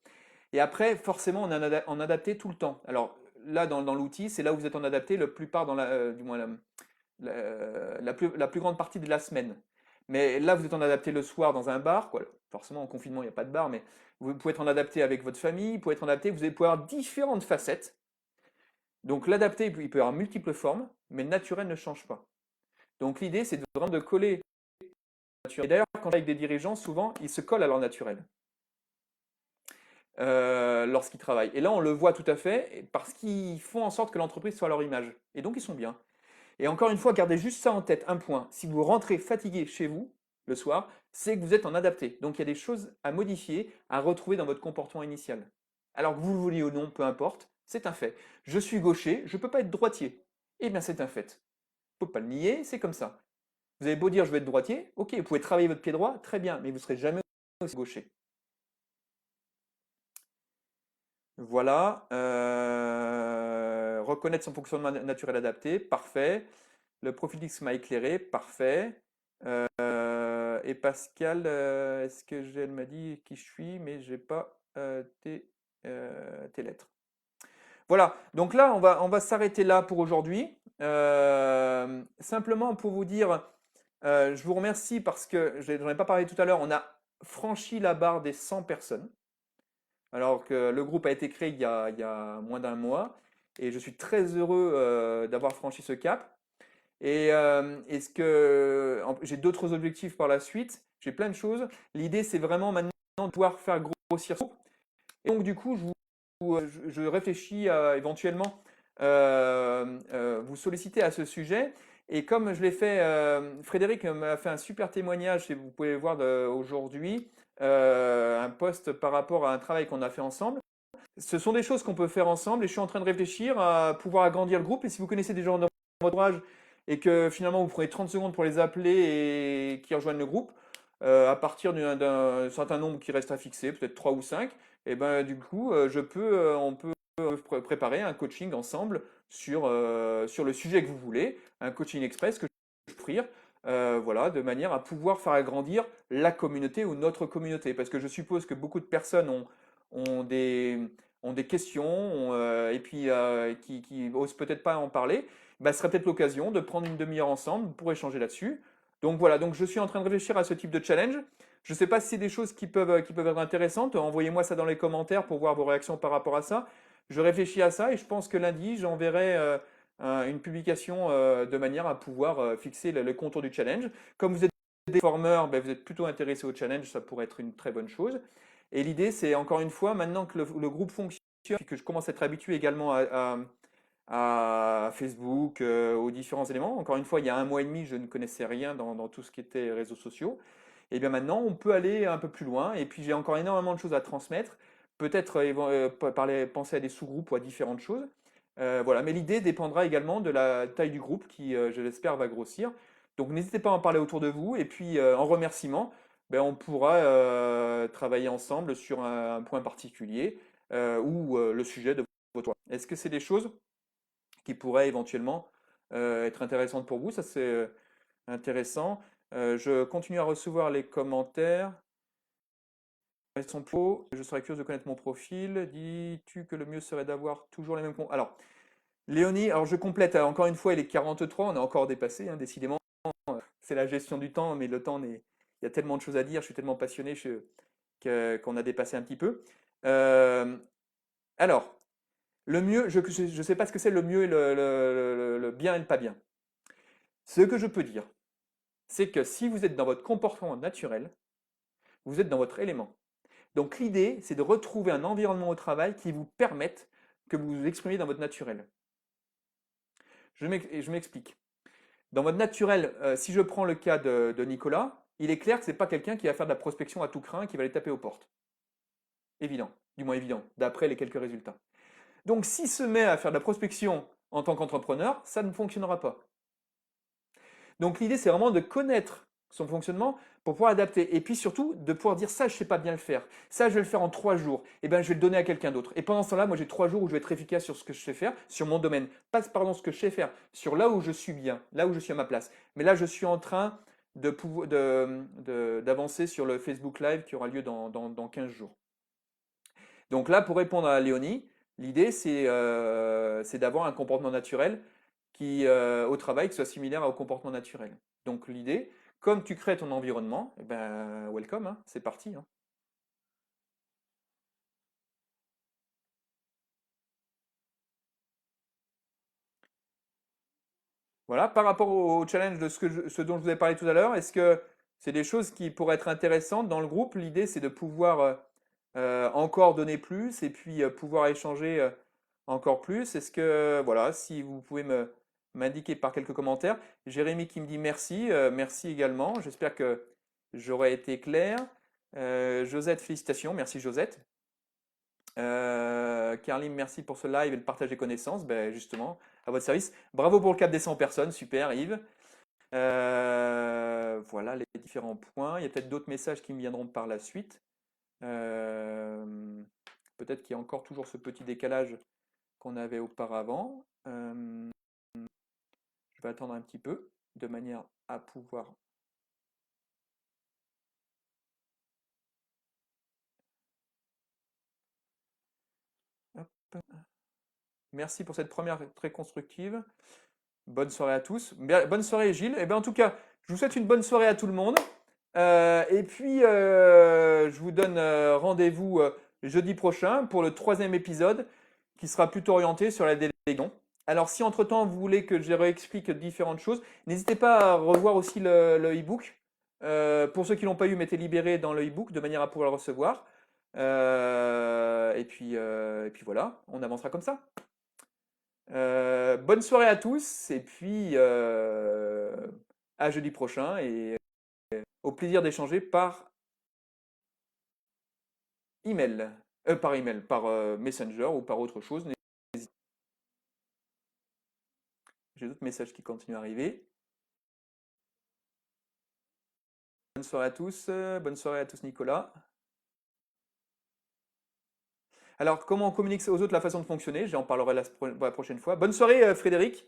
Et après, forcément, on est en adapté tout le temps. Alors là, dans l'outil, c'est là où vous êtes en adapté le plupart du moins la plus grande partie de la semaine. Mais là, vous êtes en adapté le soir dans un bar, quoi. Forcément, en confinement, il n'y a pas de bar, mais vous pouvez être en adapté avec votre famille, vous pouvez être en adapté, vous allez pouvoir avoir différentes facettes. Donc l'adapté, il peut avoir multiples formes, mais le naturel ne change pas. Donc l'idée, c'est vraiment de coller. Et d'ailleurs, quand on est avec des dirigeants, souvent, ils se collent à leur naturel lorsqu'ils travaillent. Et là, on le voit tout à fait parce qu'ils font en sorte que l'entreprise soit à leur image. Et donc, ils sont bien. Et encore une fois, gardez juste ça en tête, un point. Si vous rentrez fatigué chez vous le soir, c'est que vous êtes en adapté. Donc il y a des choses à modifier, à retrouver dans votre comportement initial. Alors que vous le vouliez ou non, peu importe, c'est un fait. Je suis gaucher, je ne peux pas être droitier. Eh bien c'est un fait. Il ne faut pas le nier, c'est comme ça. Vous avez beau dire je vais être droitier, ok, vous pouvez travailler votre pied droit, très bien, mais vous ne serez jamais aussi gaucher. Voilà. Reconnaître son fonctionnement naturel adapté, parfait. Le profil X m'a éclairé, parfait. Et Pascal, est-ce que elle m'a dit qui je suis, mais j'ai pas tes lettres. Voilà, donc là, on va s'arrêter là pour aujourd'hui. Simplement pour vous dire, je vous remercie parce que, j'en ai pas parlé tout à l'heure, on a franchi la barre des 100 personnes, alors que le groupe a été créé il y a moins d'un mois, et je suis très heureux d'avoir franchi ce cap. Et j'ai d'autres objectifs par la suite. J'ai plein de choses. L'idée, c'est vraiment maintenant de pouvoir faire grossir ça. Et donc, du coup, je réfléchis à éventuellement vous solliciter à ce sujet. Et comme je l'ai fait, Frédéric m'a fait un super témoignage, et vous pouvez le voir aujourd'hui, un post par rapport à un travail qu'on a fait ensemble. Ce sont des choses qu'on peut faire ensemble et je suis en train de réfléchir à pouvoir agrandir le groupe. Et si vous connaissez des gens dans votre entourage et que finalement vous prenez 30 secondes pour les appeler et qui rejoignent le groupe, à partir d'un certain nombre qui reste à fixer, peut-être 3 ou 5, et ben du coup, on peut préparer un coaching ensemble sur le sujet que vous voulez, un coaching express que je peux offrir, voilà, de manière à pouvoir faire agrandir la communauté ou notre communauté. Parce que je suppose que beaucoup de personnes ont des questions et puis qui osent peut-être pas en parler. Bah, ce serait peut-être l'occasion de prendre une demi-heure ensemble pour échanger là-dessus. Donc voilà, donc je suis en train de réfléchir à ce type de challenge. Je ne sais pas si c'est des choses qui peuvent être intéressantes. Envoyez-moi ça dans les commentaires pour voir vos réactions par rapport à ça. Je réfléchis à ça et je pense que lundi, j'enverrai une publication de manière à pouvoir fixer le contour du challenge. Comme vous êtes des formeurs, ben, vous êtes plutôt intéressé au challenge, ça pourrait être une très bonne chose. Et l'idée, c'est encore une fois, maintenant que le groupe fonctionne, et que je commence à être habitué également à Facebook, aux différents éléments. Encore une fois, il y a un mois et demi, je ne connaissais rien dans tout ce qui était réseaux sociaux. Et bien maintenant, on peut aller un peu plus loin. Et puis, j'ai encore énormément de choses à transmettre. Peut-être penser à des sous-groupes ou à différentes choses. Voilà. Mais l'idée dépendra également de la taille du groupe qui, je l'espère, va grossir. Donc, n'hésitez pas à en parler autour de vous. Et puis, en remerciement, ben, on pourra travailler ensemble sur un point particulier ou le sujet de votre choix. Est-ce que c'est des choses qui pourraient éventuellement être intéressantes pour vous? Ça, c'est intéressant. Je continue à recevoir les commentaires. Je serais curieux de connaître mon profil. Dis-tu que le mieux serait d'avoir toujours les mêmes comptes? Alors, Léonie, alors je complète, encore une fois, il est 43, on est encore dépassé, hein, décidément. C'est la gestion du temps, mais le temps, il y a tellement de choses à dire, je suis tellement passionné qu'on a dépassé un petit peu. Alors, le mieux, je ne sais pas ce que c'est le mieux et le bien et le pas bien. Ce que je peux dire, c'est que si vous êtes dans votre comportement naturel, vous êtes dans votre élément. Donc l'idée, c'est de retrouver un environnement au travail qui vous permette que vous vous exprimiez dans votre naturel. Je m'explique. Dans votre naturel, si je prends le cas de Nicolas, il est clair que ce n'est pas quelqu'un qui va faire de la prospection à tout crin, qui va aller taper aux portes. Évident, du moins évident, d'après les quelques résultats. Donc s'il se met à faire de la prospection en tant qu'entrepreneur, ça ne fonctionnera pas. Donc l'idée, c'est vraiment de connaître son fonctionnement pour pouvoir adapter. Et puis surtout, de pouvoir dire ça, je ne sais pas bien le faire. Ça, je vais le faire en 3 jours. Et bien, je vais le donner à quelqu'un d'autre. Et pendant ce temps-là, moi, j'ai 3 jours où je vais être efficace sur ce que je sais faire, sur mon domaine. Pas, pardon, ce que je sais faire, sur là où je suis bien, là où je suis à ma place. Mais là, je suis en train d'avancer sur le Facebook Live qui aura lieu dans 15 jours. Donc là, pour répondre à Léonie, l'idée, c'est d'avoir un comportement naturel au travail qui soit similaire au comportement naturel. Donc l'idée, comme tu crées ton environnement, eh ben, welcome, hein, c'est parti, hein. Voilà, par rapport au challenge de ce dont je vous ai parlé tout à l'heure, est-ce que c'est des choses qui pourraient être intéressantes dans le groupe? L'idée, c'est de pouvoir encore donner plus et puis pouvoir échanger encore plus. Est-ce que, voilà, si vous pouvez m'indiquer par quelques commentaires. Jérémy qui me dit merci, merci également. J'espère que j'aurai été clair. Josette, félicitations, merci Josette. Carline, merci pour ce live et le partage des connaissances. Ben, justement, à votre service. Bravo pour le cap des 100 personnes, super Yves. Voilà les différents points. Il y a peut-être d'autres messages qui me viendront par la suite. Peut-être qu'il y a encore toujours ce petit décalage qu'on avait auparavant. Je vais attendre un petit peu de manière à pouvoir. Hop. Merci pour cette première très constructive. Bonne soirée à tous. Bonne soirée Gilles. Et bien en tout cas, je vous souhaite une bonne soirée à tout le monde. Et puis, je vous donne rendez-vous jeudi prochain pour le 3e épisode qui sera plutôt orienté sur la délégation. Alors, si entre-temps vous voulez que je réexplique différentes choses, n'hésitez pas à revoir aussi le e-book. Pour ceux qui l'ont pas eu, mettez libéré dans le e-book de manière à pouvoir le recevoir. Et puis voilà, on avancera comme ça. Bonne soirée à tous et puis à jeudi prochain et au plaisir d'échanger par email, par email, par Messenger ou par autre chose. J'ai d'autres messages qui continuent à arriver. Bonne soirée à tous, bonne soirée à tous Nicolas. Alors, comment on communique aux autres, la façon de fonctionner, j'en parlerai la prochaine fois. Bonne soirée Frédéric.